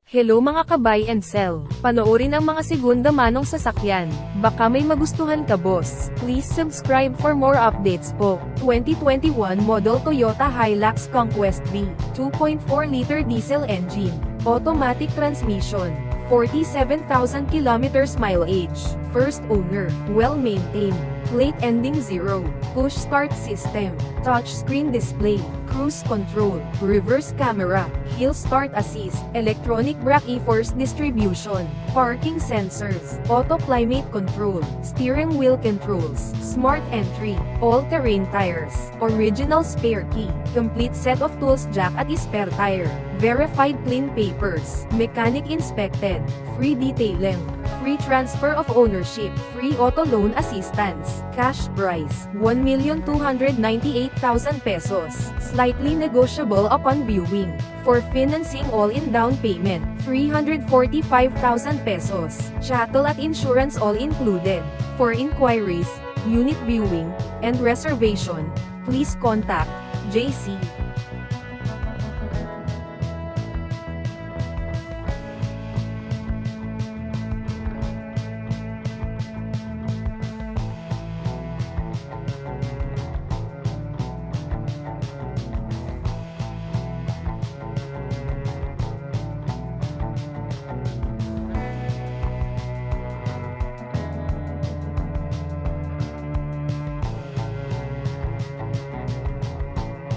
Hello mga ka-buy and sell. Panoorin ang mga segunda manong sasakyan. Baka may magustuhan ka boss. Please subscribe for more updates po. 2021 model Toyota Hilux Conquest V. 2.4-liter diesel engine. Automatic transmission. 47,000 kilometers mileage. First owner. Well-maintained. Plate ending 0. Push start system. Touchscreen display. Cruise control. Reverse camera. Hill start assist. Electronic brake force distribution. Parking sensors. Auto climate control. Steering wheel controls. Smart entry. All-terrain tires. Original spare key. Complete set of tools jack at spare tire. Verified clean papers. Mechanic inspected. Free detailing. Free transfer of ownership. Free auto loan assistance. Cash price. 1,298,000 pesos. Slightly negotiable upon viewing. For financing all-in down payment. 345,000 pesos. Chattel at insurance all included. For inquiries, unit viewing, and reservation, please contact JC. –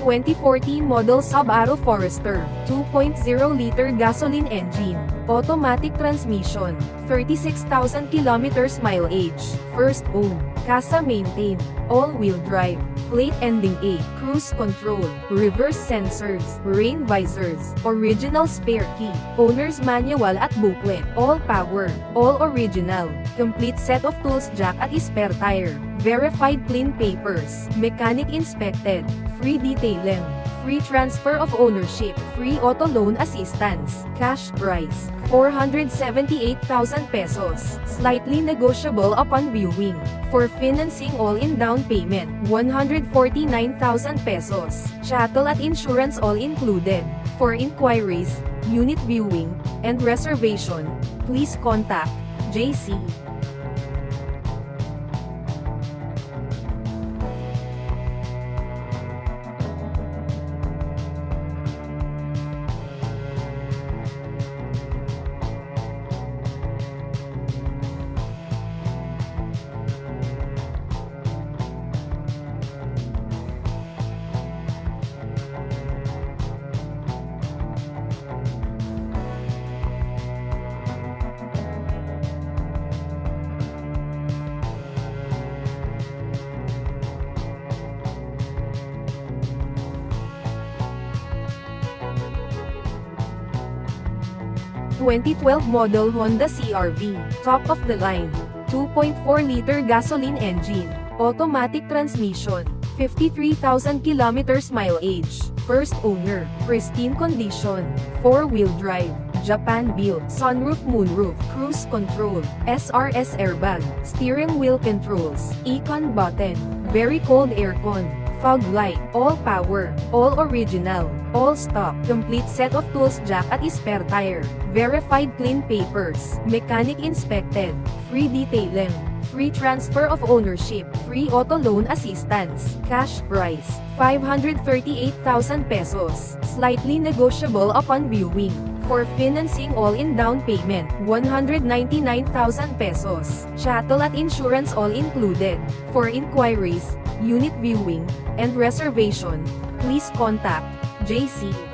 2014 model Subaru Forester, 2.0-liter gasoline engine, automatic transmission, 36,000 kilometers mileage, first owned, casa maintained, all-wheel drive, plate ending A, cruise control, reverse sensors, rain visors, original spare key, owner's manual at booklet, all power, all original, complete set of tools jack at spare tire, verified clean papers, mechanic inspected, free detailing, free transfer of ownership, free auto loan assistance, cash price, 478,000 pesos, slightly negotiable upon viewing. For financing all-in down payment, 149,000 pesos, chattel at insurance all included. For inquiries, unit viewing, and reservation, please contact JC. – 2012 model Honda CRV, top of the line, 2.4-liter gasoline engine, automatic transmission, 53,000 kilometers mileage, first owner, pristine condition, 4-wheel drive, Japan built, sunroof moonroof, cruise control, SRS airbag, steering wheel controls, econ button, very cold aircon, fog light, all power, all original, all stock, complete set of tools jack at spare tire, verified clean papers, mechanic inspected, free detailing, free transfer of ownership, free auto loan assistance, cash price, 538,000 pesos, slightly negotiable upon viewing. For financing all-in down payment, 199,000 pesos, chattel at insurance all included. For inquiries, unit viewing, and reservation, please contact JC. –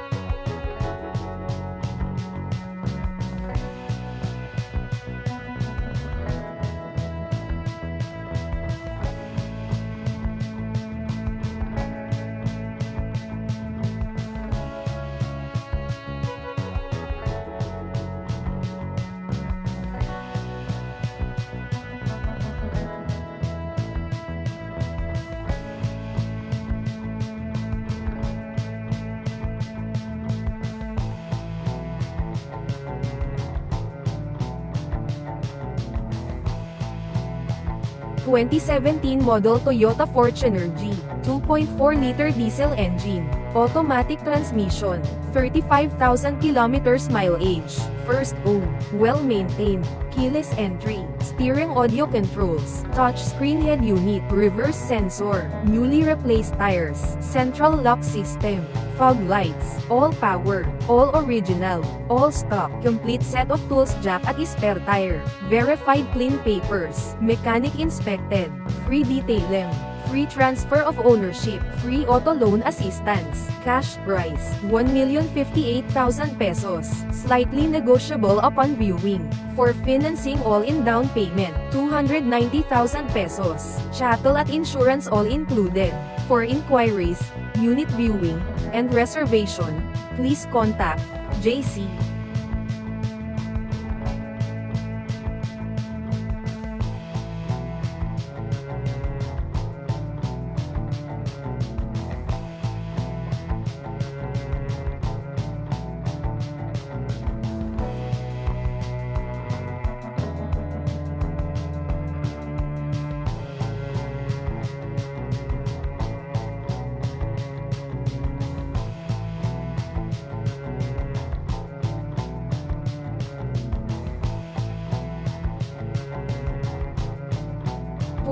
2017 model Toyota Fortuner G, 2.4-liter diesel engine, automatic transmission, 35,000 kilometers mileage. First owned, well-maintained, keyless entry, steering audio controls, touchscreen head unit, reverse sensor, newly replaced tires, central lock system, fog lights, all power, all original, all stock, complete set of tools, jack at spare tire, verified clean papers, mechanic inspected, free detailing, free transfer of ownership, free auto loan assistance, cash price, 1,058,000 pesos, slightly negotiable upon viewing. For financing all-in down payment, 290,000 pesos, chattel at insurance all included. For inquiries, unit viewing, and reservation, please contact JC.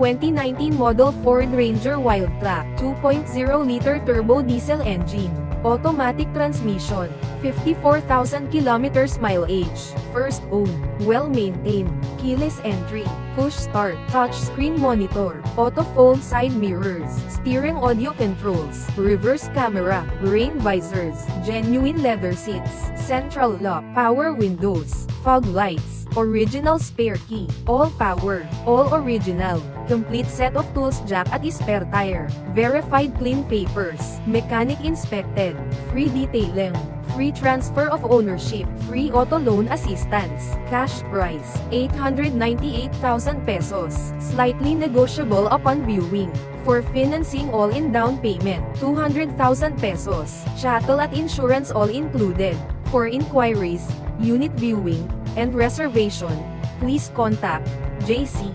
(2019 model Ford Ranger Wildtrak, 2.0-liter turbo diesel engine, automatic transmission, 54,000 kilometers mileage, first owned, well-maintained, keyless entry, push start, touchscreen monitor, auto fold side mirrors, steering audio controls, reverse camera, rain visors, genuine leather seats, central lock, power windows, fog lights, original spare key, all power, all original, complete set of tools, jack at spare tire, verified clean papers, mechanic inspected, free detailing, free transfer of ownership, free auto loan assistance, cash price, 898,000 pesos, slightly negotiable upon viewing. For financing all-in down payment, 200,000 pesos, chattel at insurance all included. For inquiries, unit viewing, and reservation, please contact JC.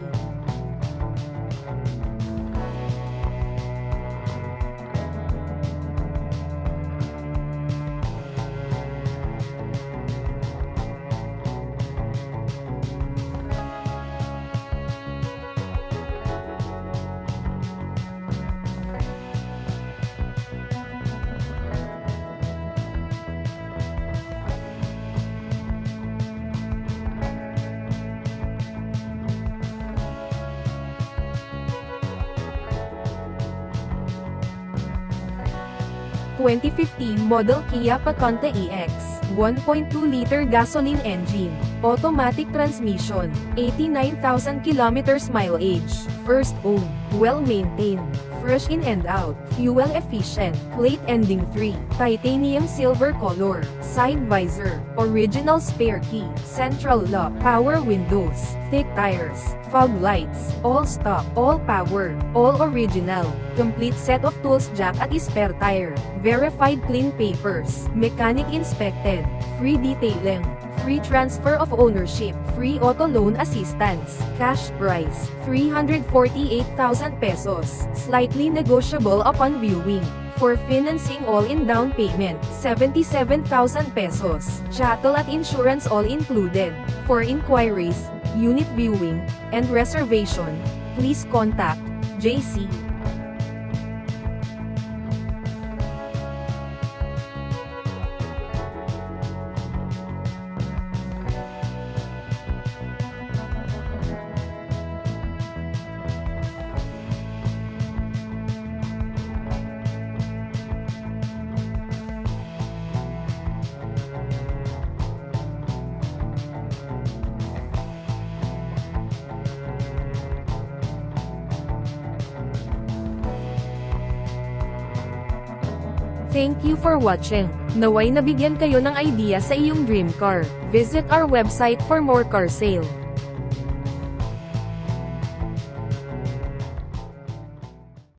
(2015 model Kia Picanto EX, 1.2-liter gasoline engine, automatic transmission, 89,000 kilometers mileage, first owned, well-maintained, fresh in and out, fuel efficient, plate ending 3, titanium silver color, side visor, original spare key, central lock, power windows, thick tires, fog lights, all stock, all power, all original, complete set of tools, jack at spare tire, verified clean papers, mechanic inspected, free detailing, free transfer of ownership, free auto loan assistance, cash price, 348,000 pesos, slightly negotiable upon viewing. For financing all-in down payment, 77,000 pesos, chattel at insurance all included. For inquiries, unit viewing, and reservation, please contact JC. Thank you for watching. Naway nabigyan kayo ng idea sa iyong dream car. Visit our website for more car sale.